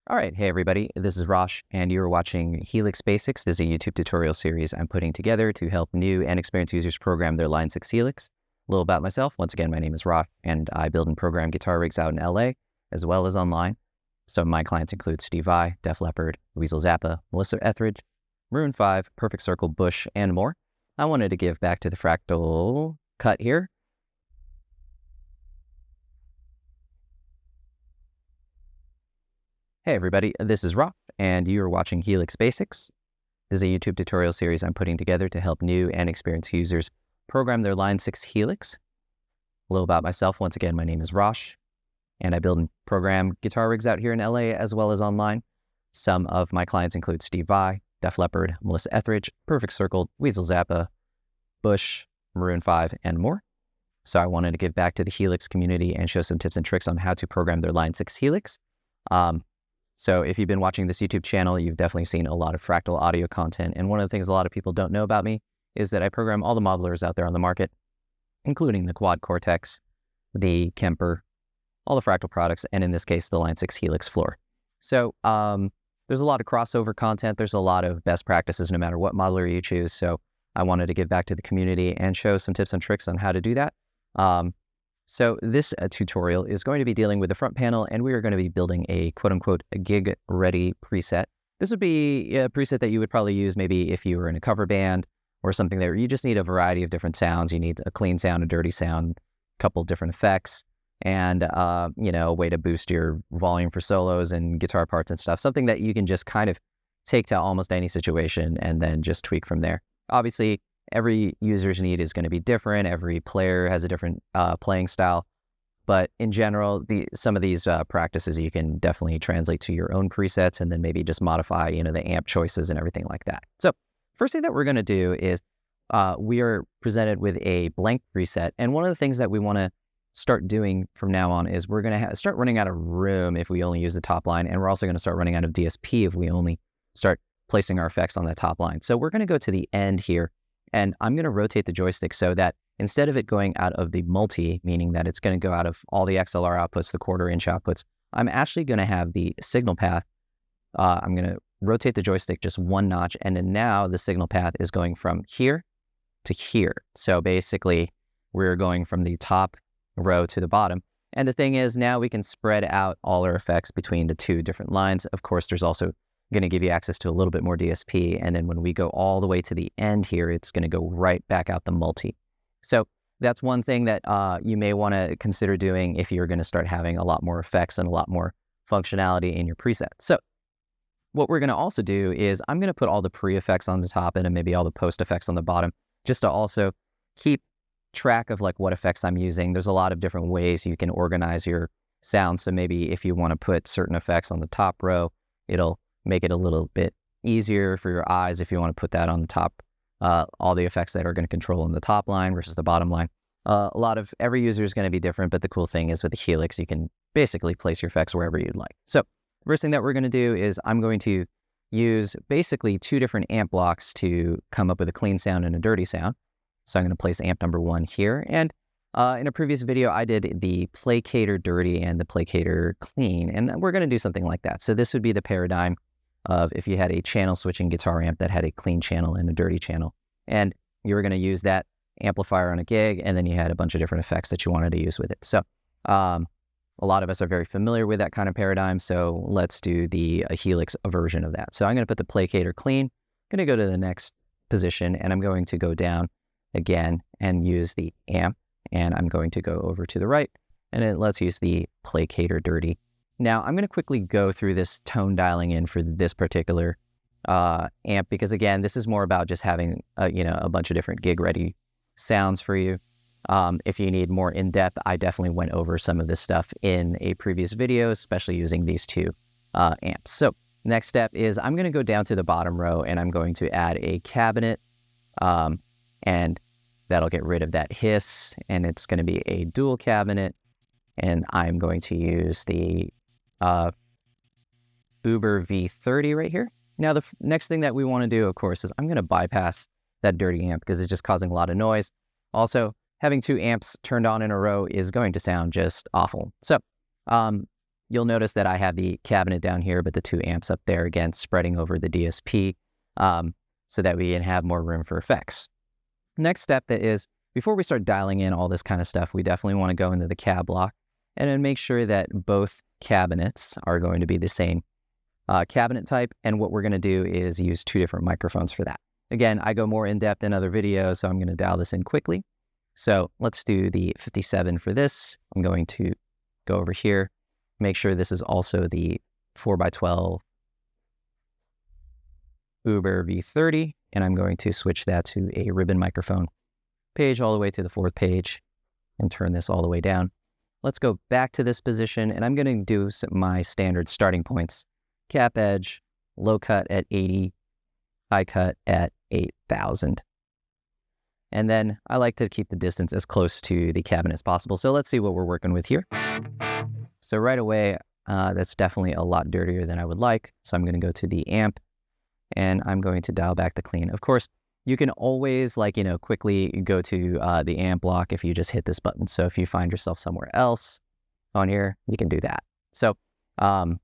All right, hey everybody, this is Rosh, and you're watching Helix Basics. This is a YouTube tutorial series I'm putting together to help new and experienced users program their Line 6 Helix. A little about myself. Once again, my name is Rosh, and I build and program guitar rigs out in LA, as well as online. Some of my clients include Steve Vai, Leppard, Dweezil Zappa, Etheridge, Maroon 5, Perfect Circle, Bush, and more. I wanted to give back to the fractal cut here. Hey everybody, this is Rosh, and you are watching Helix Basics. This is a YouTube tutorial series I'm putting together to help new and experienced users program their Line 6 Helix. A little about myself. Once again, my name is Rosh, and I build and program guitar rigs out here in LA as well as online. Some of my clients include Steve Vai, Leppard, Etheridge, Perfect Circle, Dweezil Zappa, Bush, Maroon 5, and more. So I wanted to give back to the Helix community and show some tips and tricks on how to program their Line 6 Helix. So if you've been watching this YouTube channel, you've definitely seen a lot of fractal audio content. And one of the things a lot of people don't know about me is that I program all the modelers out there on the market, including the Quad Cortex, the Kemper, all the fractal products, and in this case, the Line 6 Helix Floor. So there's a lot of crossover content. There's a lot of best practices no matter what modeler you choose. So I wanted to give back to the community and show some tips and tricks on how to do that. So this tutorial is going to be dealing with the front panel, and we are going to be building a quote-unquote gig-ready preset. This would be a preset that you would probably use maybe if you were in a cover band or something that you just need a variety of different sounds. You need a clean sound, a dirty sound, a couple different effects, and a way to boost your volume for solos and guitar parts and stuff. Something that you can just kind of take to almost any situation and then just tweak from there. Obviously, every user's need is going to be different. Every player has a different playing style. But in general, some of these practices you can definitely translate to your own presets and then maybe just modify, the amp choices and everything like that. So first thing that we're going to do is we are presented with a blank preset. And one of the things that we want to start doing from now on is we're going to start running out of room if we only use the top line. And we're also going to start running out of DSP if we only start placing our effects on the top line. So we're going to go to the end here. And I'm going to rotate the joystick so that instead of it going out of the multi, meaning that it's going to go out of all the XLR outputs, the 1/4 inch outputs, I'm actually going to have the signal path. I'm going to rotate the joystick just one notch. And then now the signal path is going from here to here. So basically, we're going from the top row to the bottom. And the thing is, now we can spread out all our effects between the two different lines. Of course, there's also going to give you access to a little bit more DSP. And then when we go all the way to the end here, it's going to go right back out the multi. So that's one thing that you may want to consider doing if you're going to start having a lot more effects and a lot more functionality in your preset. So what we're going to also do is I'm going to put all the pre-effects on the top and then maybe all the post effects on the bottom, just to also keep track of like what effects I'm using. There's a lot of different ways you can organize your sound. So maybe if you want to put certain effects on the top row, it'll make it a little bit easier for your eyes if you want to put that on the top, all the effects that are going to control on the top line versus the bottom line. Every user is going to be different, but the cool thing is with the Helix, you can basically place your effects wherever you'd like. So first thing that we're going to do is I'm going to use basically two different amp blocks to come up with a clean sound and a dirty sound. So I'm going to place amp number 1 here. And in a previous video, I did the placator dirty and the placator clean, and we're going to do something like that. So this would be the paradigm of if you had a channel switching guitar amp that had a clean channel and a dirty channel, and you were going to use that amplifier on a gig, and then you had a bunch of different effects that you wanted to use with it. So a lot of us are very familiar with that kind of paradigm, so let's do a Helix version of that. So I'm going to put the placator clean, I'm going to go to the next position, and I'm going to go down again and use the amp, and I'm going to go over to the right, and then let's use the placator dirty. Now, I'm going to quickly go through this tone dialing in for this particular amp, because again, this is more about just having a bunch of different gig-ready sounds for you. If you need more in-depth, I definitely went over some of this stuff in a previous video, especially using these two amps. So next step is I'm going to go down to the bottom row, and I'm going to add a cabinet, and that'll get rid of that hiss, and it's going to be a dual cabinet, and I'm going to use the Uber V30 right here. Now, the next thing that we want to do, of course, is I'm going to bypass that dirty amp because it's just causing a lot of noise. Also, having two amps turned on in a row is going to sound just awful. So you'll notice that I have the cabinet down here, but the 2 amps up there, again, spreading over the DSP so that we can have more room for effects. Next step is, before we start dialing in all this kind of stuff, we definitely want to go into the cab block and then make sure that both cabinets are going to be the same cabinet type. And what we're going to do is use 2 different microphones for that. Again, I go more in depth in other videos, so I'm going to dial this in quickly. So let's do the 57 for this. I'm going to go over here, make sure this is also the 4x12 Uber V30, and I'm going to switch that to a ribbon microphone page all the way to the 4th page and turn this all the way down. Let's go back to this position, and I'm going to do my standard starting points. Cap edge, low cut at 80, high cut at 8,000. And then I like to keep the distance as close to the cabinet as possible. So let's see what we're working with here. So right away, that's definitely a lot dirtier than I would like. So I'm going to go to the amp, and I'm going to dial back the clean. Of course, you can always quickly go to the amp block if you just hit this button. So if you find yourself somewhere else on here, you can do that. So I'm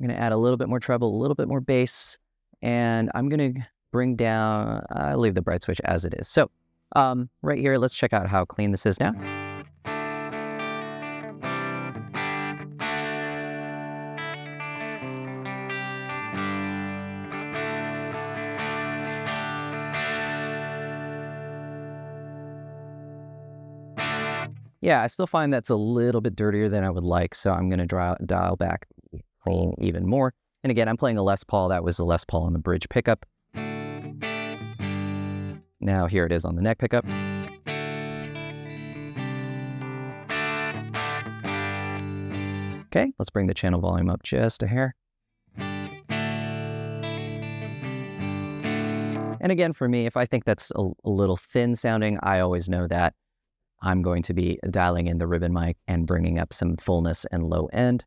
going to add a little bit more treble, a little bit more bass, and I'm going to bring down, leave the bright switch as it is. So right here, let's check out how clean this is now. Yeah, I still find that's a little bit dirtier than I would like, so I'm going to dial back the clean even more. And again, I'm playing a Les Paul. That was the Les Paul on the bridge pickup. Now here it is on the neck pickup. Okay, let's bring the channel volume up just a hair. And again, for me, if I think that's a little thin sounding, I always know that I'm going to be dialing in the ribbon mic and bringing up some fullness and low end.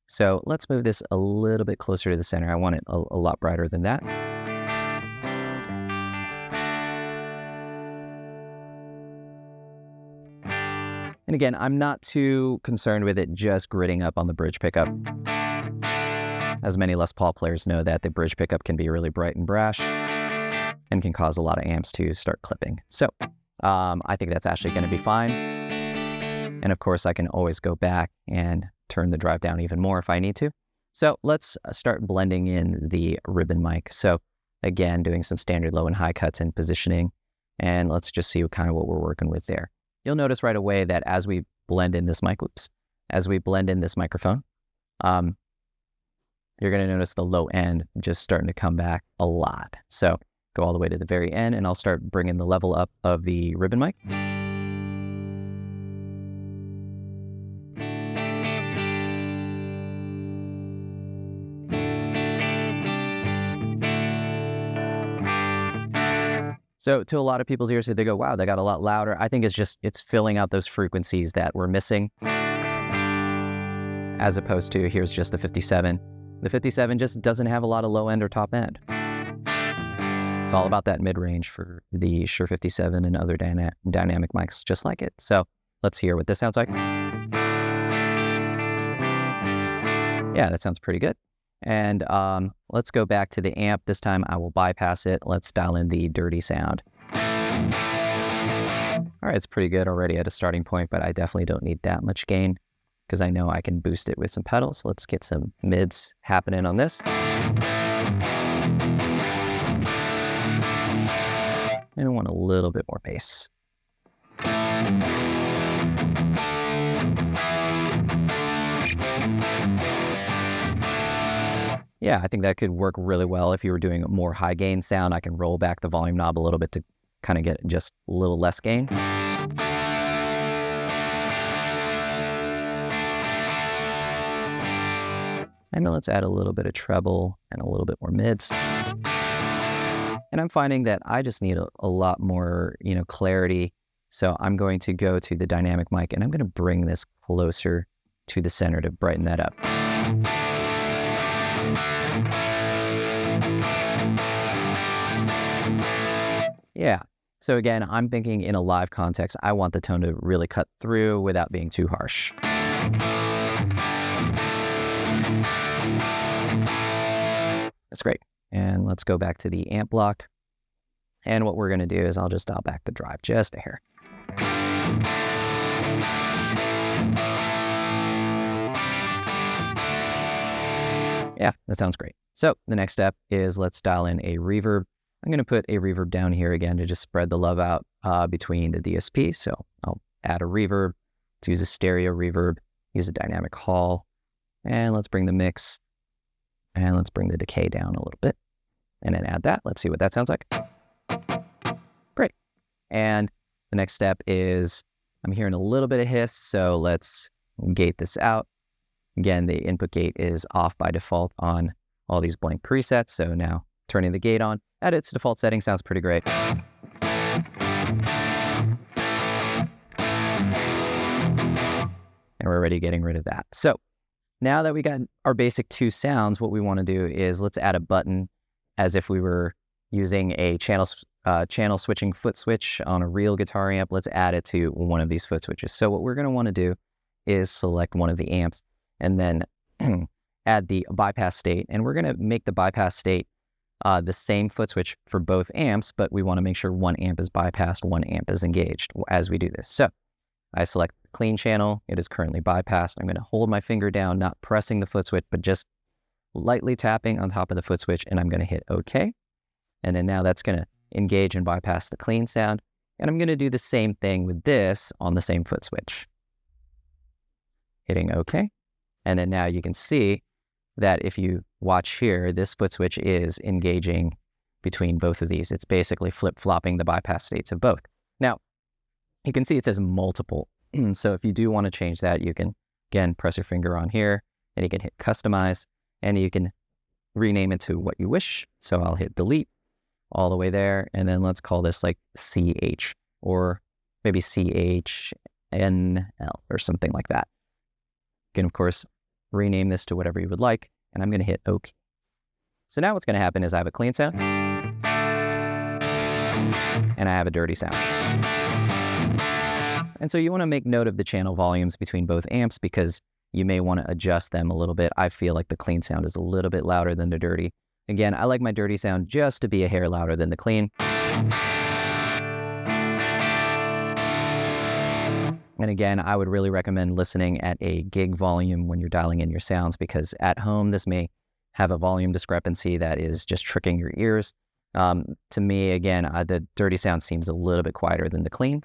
So let's move this a little bit closer to the center. I want it a lot brighter than that. And again, I'm not too concerned with it just gridding up on the bridge pickup. As many Les Paul players know, that the bridge pickup can be really bright and brash and can cause a lot of amps to start clipping. So I think that's actually going to be fine. And of course, I can always go back and turn the drive down even more if I need to. So let's start blending in the ribbon mic. So again, doing some standard low and high cuts and positioning. And let's just see what we're working with there. You'll notice right away that as we blend in this microphone, you're going to notice the low end just starting to come back a lot. So go all the way to the very end, and I'll start bringing the level up of the ribbon mic. So to a lot of people's ears, they go, wow, they got a lot louder. I think it's filling out those frequencies that we're missing, as opposed to here's just the 57. The 57 just doesn't have a lot of low end or top end. It's all about that mid-range for the Shure 57 and other dynamic mics just like it. So let's hear what this sounds like. Yeah, that sounds pretty good. And let's go back to the amp. This time I will bypass it. Let's dial in the dirty sound. All right, it's pretty good already at a starting point, but I definitely don't need that much gain because I know I can boost it with some pedals. Let's get some mids happening on this. And I want a little bit more bass. Yeah, I think that could work really well if you were doing a more high gain sound. I can roll back the volume knob a little bit to kind of get just a little less gain. And then let's add a little bit of treble and a little bit more mids. And I'm finding that I just need a lot more, clarity. So I'm going to go to the dynamic mic and I'm going to bring this closer to the center to brighten that up. Yeah. So again, I'm thinking in a live context, I want the tone to really cut through without being too harsh. That's great. And let's go back to the amp block. And what we're going to do is I'll just dial back the drive just a hair. Yeah, that sounds great. So the next step is let's dial in a reverb. I'm going to put a reverb down here again to just spread the love out between the DSP. So I'll add a reverb. Let's use a stereo reverb, use a dynamic hall, and let's bring the mix and let's bring the decay down a little bit and then add that. Let's see what that sounds like. Great. And the next step is I'm hearing a little bit of hiss, so let's gate this out. Again, the input gate is off by default on all these blank presets. So now turning the gate on at its default setting sounds pretty great. And we're already getting rid of that. So now that we got our basic two sounds, what we want to do is let's add a button as if we were using a channel switching foot switch on a real guitar amp. Let's add it to one of these foot switches. So what we're going to want to do is select one of the amps and then add the bypass state. And we're going to make the bypass state the same foot switch for both amps, but we want to make sure one amp is bypassed, one amp is engaged as we do this. So I select the clean channel. It is currently bypassed. I'm going to hold my finger down, not pressing the foot switch, but just lightly tapping on top of the foot switch, and I'm going to hit OK. And then now that's going to engage and bypass the clean sound. And I'm going to do the same thing with this on the same foot switch. Hitting OK. And then now you can see that if you watch here, this foot switch is engaging between both of these. It's basically flip-flopping the bypass states of both. Now, you can see it says multiple. So if you do want to change that, you can, again, press your finger on here, and you can hit Customize, and you can rename it to what you wish. So I'll hit Delete all the way there, and then let's call this like CH, or maybe CHNL, or something like that. You can, of course, rename this to whatever you would like, and I'm going to hit OK. So now what's going to happen is I have a clean sound, and I have a dirty sound. And so you want to make note of the channel volumes between both amps because you may want to adjust them a little bit. I feel like the clean sound is a little bit louder than the dirty. Again, I like my dirty sound just to be a hair louder than the clean. And again, I would really recommend listening at a gig volume when you're dialing in your sounds, because at home, this may have a volume discrepancy that is just tricking your ears. To me, again, the dirty sound seems a little bit quieter than the clean.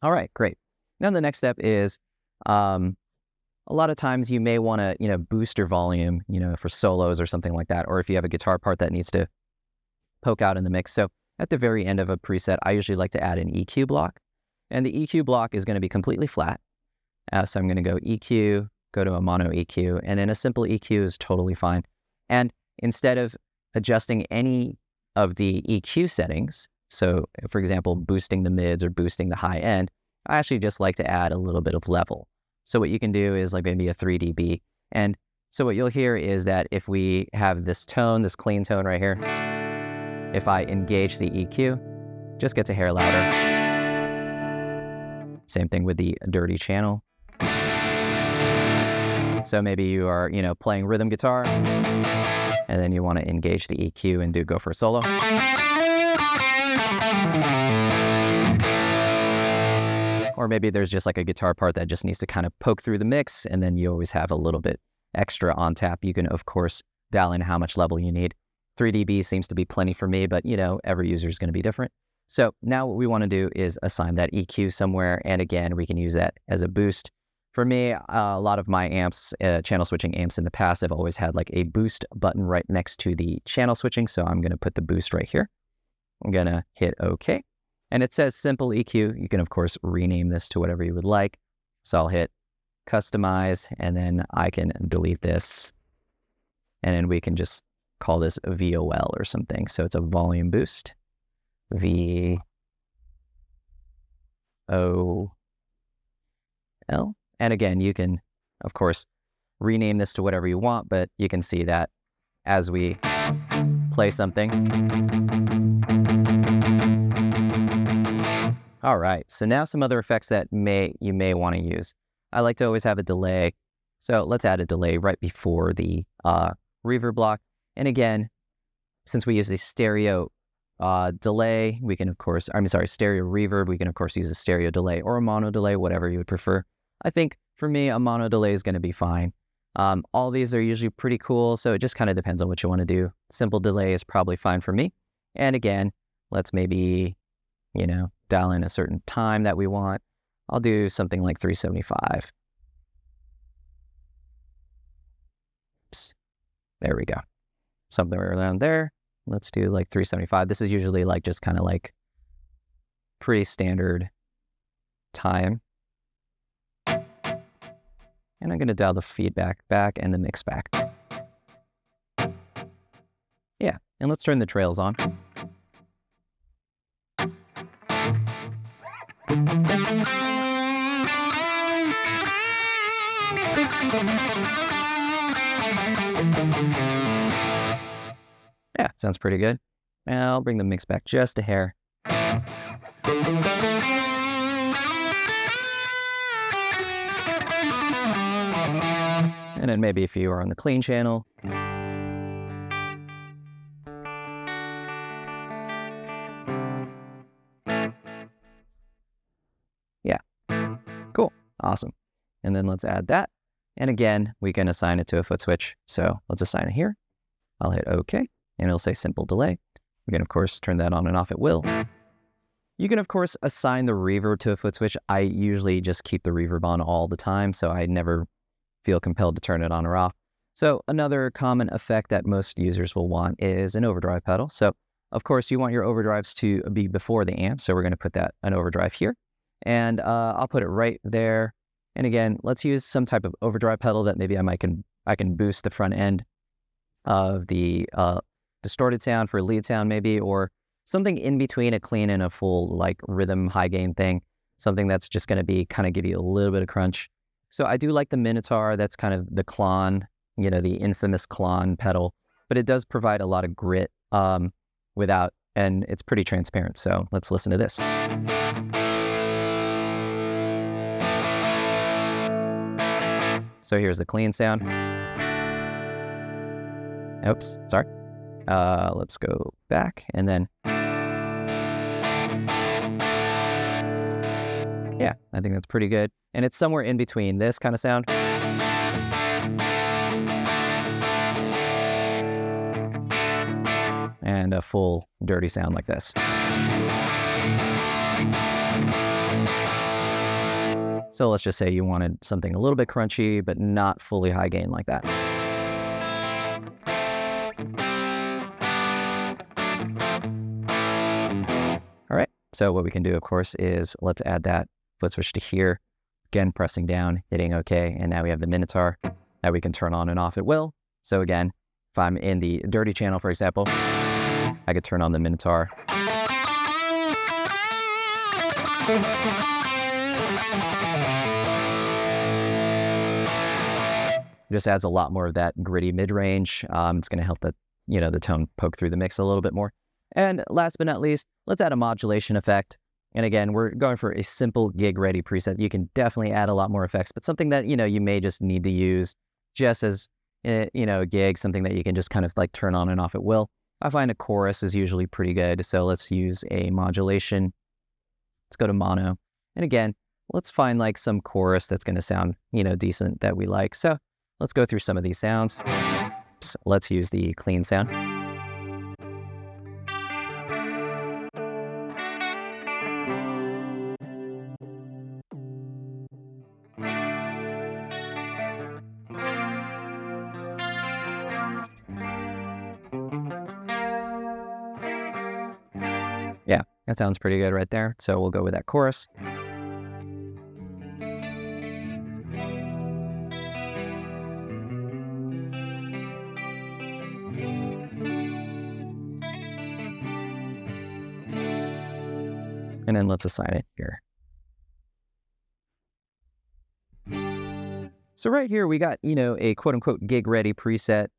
All right, great. Now the next step is, a lot of times you may want to, boost your volume, for solos or something like that, or if you have a guitar part that needs to poke out in the mix. So at the very end of a preset, I usually like to add an EQ block, and the EQ block is going to be completely flat. So I'm going to go EQ, go to a mono EQ, and then a simple EQ is totally fine. And instead of adjusting any of the EQ settings, so for example, boosting the mids or boosting the high end, I actually just like to add a little bit of level. So what you can do is like maybe a 3 dB. And so what you'll hear is that if we have this tone, this clean tone right here, if I engage the EQ, just gets a hair louder. Same thing with the dirty channel. So maybe you are, playing rhythm guitar, and then you want to engage the EQ and go for a solo. Or maybe there's just like a guitar part that just needs to kind of poke through the mix, and then you always have a little bit extra on tap. You can, of course, dial in how much level you need. 3 dB seems to be plenty for me, but every user is going to be different. So now what we want to do is assign that EQ somewhere, and again, we can use that as a boost. For me, a lot of my amps, channel switching amps in the past, have always had like a boost button right next to the channel switching, so I'm going to put the boost right here. I'm going to hit OK. And it says simple EQ. You can, of course, rename this to whatever you would like. So I'll hit Customize, and then I can delete this. And then we can just call this VOL or something. So it's a volume boost. VOL. And again, you can, of course, rename this to whatever you want, but you can see that as we play something, All right, so now some other effects that you may want to use. I like to always have a delay. So let's add a delay right before the reverb block. And again, since we use a stereo delay, we can of course, stereo reverb, we can of course use a stereo delay or a mono delay, whatever you would prefer. I think for me, a mono delay is going to be fine. All these are usually pretty cool, so it just kind of depends on what you want to do. Simple delay is probably fine for me. And again, let's maybe, dial in a certain time that we want. I'll do something like 375. Oops. There we go. Something around there. Let's do like 375. This is usually like just kind of like pretty standard time. And I'm going to dial the feedback back and the mix back. Yeah, and let's turn the trails on. Yeah, sounds pretty good. And I'll bring the mix back just a hair. And then maybe if you are on the clean channel. Yeah, cool, awesome. And then let's add that. And again, we can assign it to a foot switch. So let's assign it here. I'll hit OK, and it'll say simple delay. We can, of course, turn that on and off at will. You can, of course, assign the reverb to a foot switch. I usually just keep the reverb on all the time, so I never feel compelled to turn it on or off. So another common effect that most users will want is an overdrive pedal. So, of course, you want your overdrives to be before the amp, so we're going to put an overdrive here. And I'll put it right there. And again, let's use some type of overdrive pedal that maybe I can boost the front end of the distorted sound for a lead sound maybe, or something in between a clean and a full like rhythm high gain thing, something that's just going to be kind of give you a little bit of crunch. So I do like the Minotaur. That's kind of the Klon, the infamous Klon pedal, but it does provide a lot of grit and it's pretty transparent. So let's listen to this. So here's the clean sound. Oops, sorry. Let's go back and then. Yeah, I think that's pretty good. And it's somewhere in between this kind of sound and a full dirty sound like this. So let's just say you wanted something a little bit crunchy, but not fully high gain like that. All right, so what we can do, of course, is let's add that foot switch to here. Again, pressing down, hitting OK, and now we have the Minotaur that we can turn on and off at will. So again, if I'm in the dirty channel, for example, I could turn on the Minotaur. It just adds a lot more of that gritty mid-range. It's going to help the tone poke through the mix a little bit more. And last but not least, let's add a modulation effect. And again, we're going for a simple gig-ready preset. You can definitely add a lot more effects, but something that, you may just need to use just as, a gig, something that you can just kind of like turn on and off at will. I find a chorus is usually pretty good. So let's use a modulation. Let's go to mono. And again, let's find like some chorus that's going to sound, decent that we like. So let's go through some of these sounds. So let's use the clean sound. Yeah, that sounds pretty good right there. So we'll go with that chorus. And then let's assign it here. So right here, we got, a quote unquote gig ready preset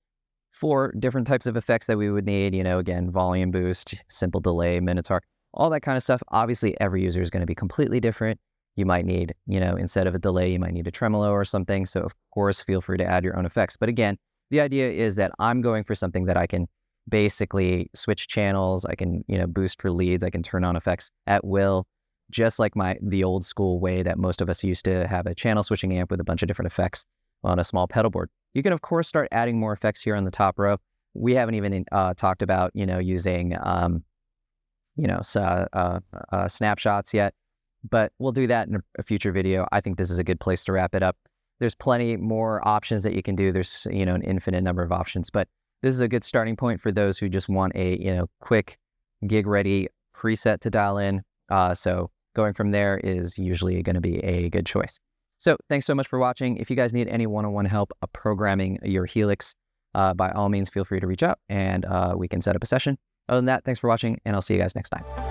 for different types of effects that we would need, again, volume boost, simple delay, Minotaur, all that kind of stuff. Obviously, every user is going to be completely different. You might need, instead of a delay, you might need a tremolo or something. So of course, feel free to add your own effects. But again, the idea is that I'm going for something that I can basically switch channels. I can, boost for leads. I can turn on effects at will, just like the old school way that most of us used to have a channel switching amp with a bunch of different effects on a small pedal board. You can, of course, start adding more effects here on the top row. We haven't even talked about, using, snapshots yet, but we'll do that in a future video. I think this is a good place to wrap it up. There's plenty more options that you can do. There's, an infinite number of options, but this is a good starting point for those who just want a, quick gig-ready preset to dial in. So going from there is usually going to be a good choice. So thanks so much for watching. If you guys need any one-on-one help programming your Helix, by all means, feel free to reach out and we can set up a session. Other than that, thanks for watching, and I'll see you guys next time.